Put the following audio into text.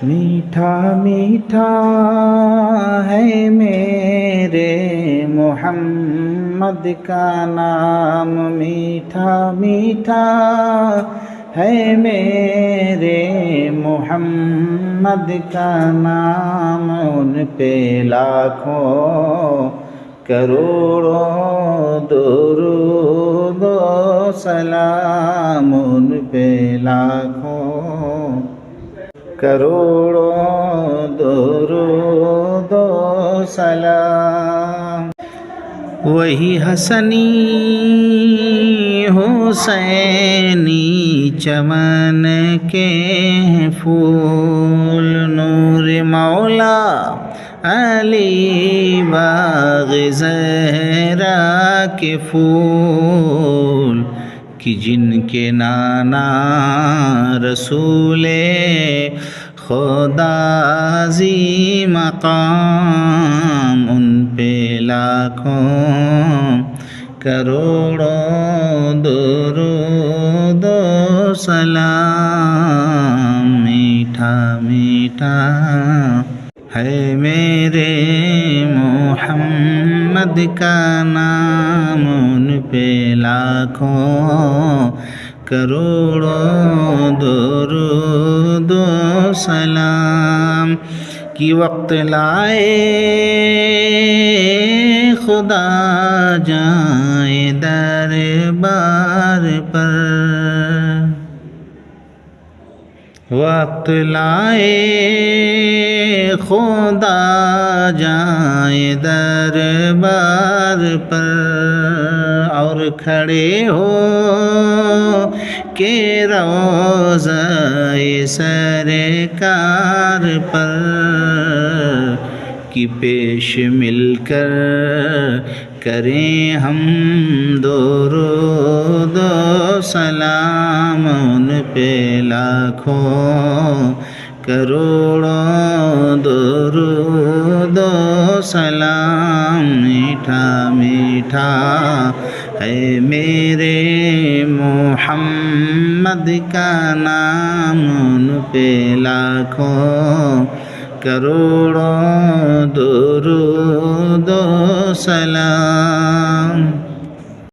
میٹھا میٹھا ہے میرے محمد کا نام، میٹھا میٹھا ہے میرے محمد کا نام، ان پہ لاکھوں کروڑوں درود و سلام، ان پہ لاکھوں کروڑوں درود و سلام۔ وہی حسنی حسینی چمن کے پھول، نور مولا علی باغ زہرا کے پھول، کہ جن کے نانا رسول خدا عظیم مقام، ان پہ لاکھوں کروڑوں درود و سلام۔ میٹھا میٹھا ہے میرے محمد کا نام، ان پہ لاکھوں کروڑوں درود و سلام۔ کہ وقت لائے خدا جائے دربار پر، وقت لائے خدا جائے دربار پر، اور کھڑے ہو کہ روضہ سرکار پر، کہ پیش مل کر کریں ہم درود و سلام، ان پہ لاکھوں کروڑوں درود و سلام۔ میٹھا میٹھا ہے میرے محمد کا نام، ان پہ لاکھوں کروڑوں درود و سلام۔